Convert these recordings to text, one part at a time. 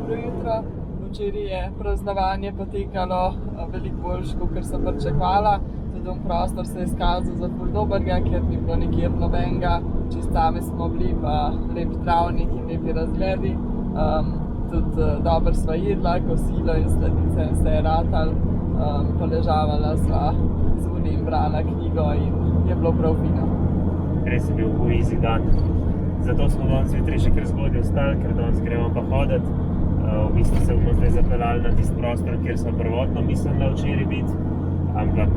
dobro jutro. Včeraj je praznovanje potekalo veliko boljše, kot sem pričakovala. Tudi prostor se je izkazal za ful dobrega, ker ni bilo nikjer nobenega. Čist sami smo bili, pa lep travnik in lepi razgledi. Tudi dobro sva jedla, kosilo in sladice se je ratal. Poležavala sva zunaj in brala knjigo in je bilo prav fino. Res je bil easy dan. Zato smo danes zjutraj še kar zgodaj vstali, ker danes gremo pa hoditi. V bistvu se bomo zdaj zapeljali na tisti prostor, kjer smo prvotno mislili včeraj biti, ampak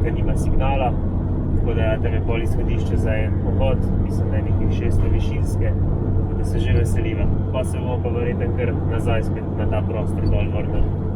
ga nima signala, tako da tam je pol izhodišče za en pohod, mislim, da je nekih 600 višinske, tako da se že veseliva. Pa se bomo pa verjetno kar nazaj spet na ta prostor dol vrnili.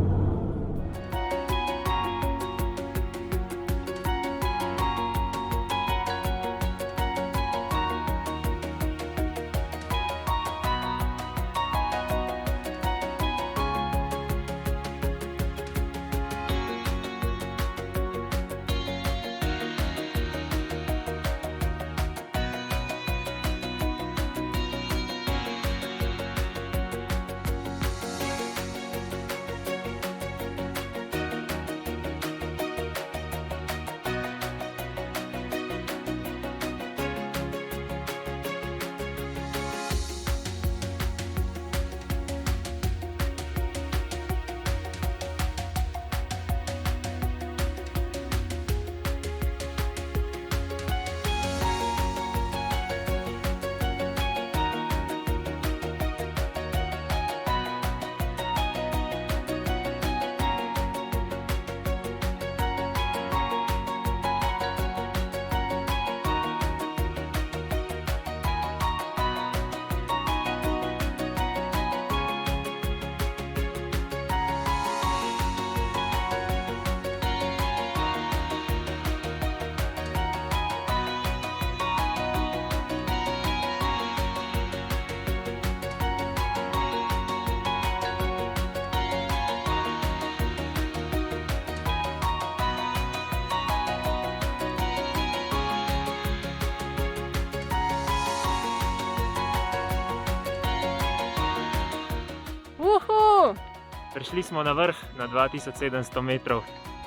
Prišli smo na vrh, na 2700 metrov.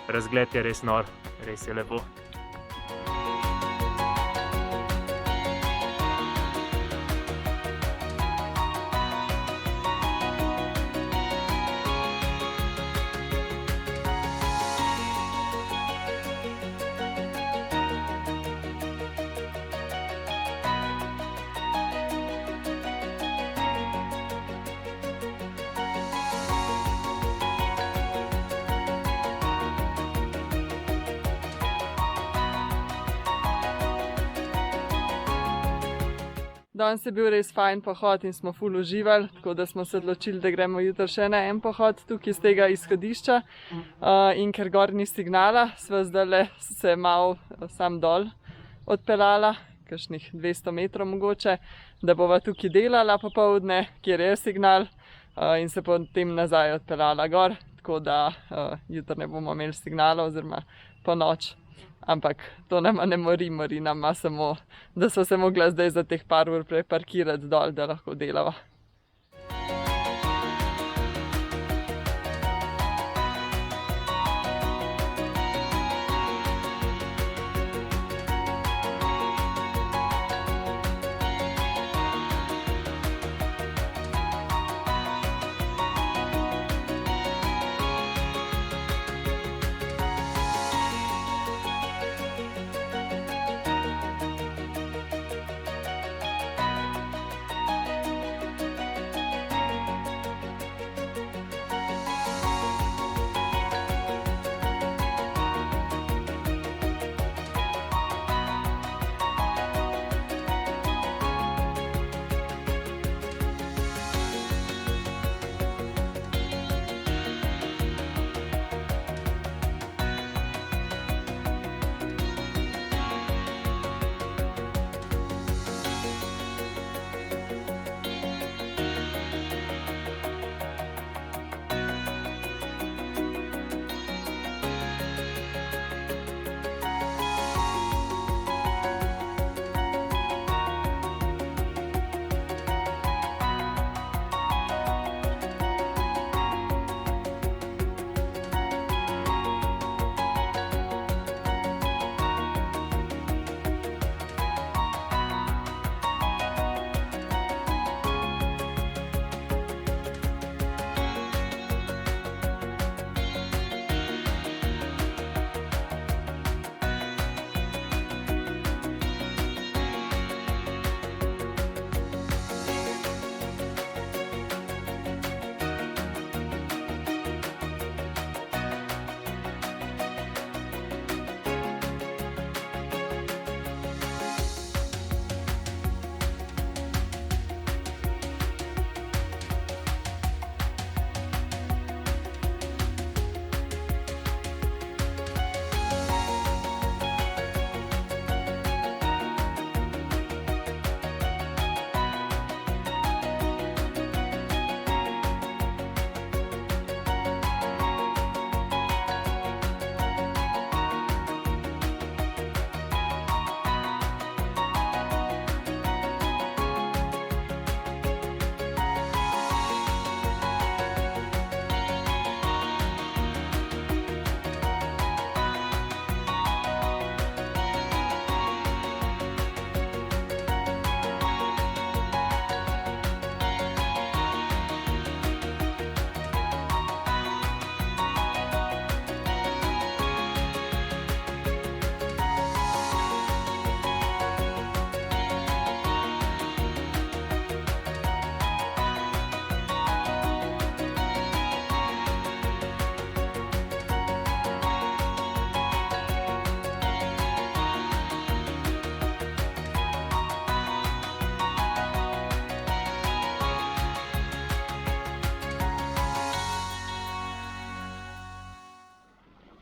Razgled je res nor, res je lepo. Danes je bil res fajn pohod in smo ful uživali, tako da smo se odločili, da gremo jutri še na en pohod tukaj iz tega izhodišča. In ker gor ni signala, sva zdajle se malo sam dol odpeljala, kakšnih 200 metrov mogoče, da bova tukaj delala popoldne, kjer je signal, in se potem nazaj odpeljala gor, tako da jutri ne bomo imeli signala oziroma po noč. Ampak to nama ne mori nama samo, da so se mogla zdaj za teh par ur preparkirati dol, da lahko delava.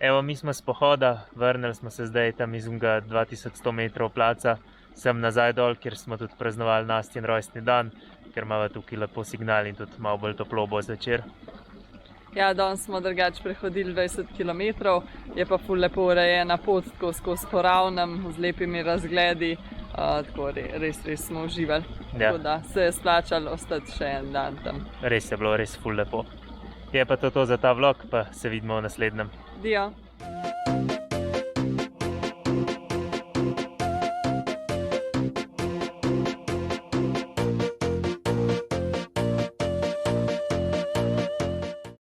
Evo, mi smo s pohoda, vrnili smo se zdaj tam iz 2100 metrov placa, sem nazaj dol, kjer smo tudi praznovali Nastjen rojstni dan, ker imamo tukaj lepo signal in tudi malo bolj toplo bo zvečer. Ja, danes smo drugače prehodili 20 km, je pa ful lepo urejena pot, tako skozi po ravnem, z lepimi razgledi, tako res smo uživali. Ja. Tako da se je splačalo ostati še en dan tam. Res je bilo res ful lepo. Je pa to za ta vlog, pa se vidimo v naslednjem. Dio!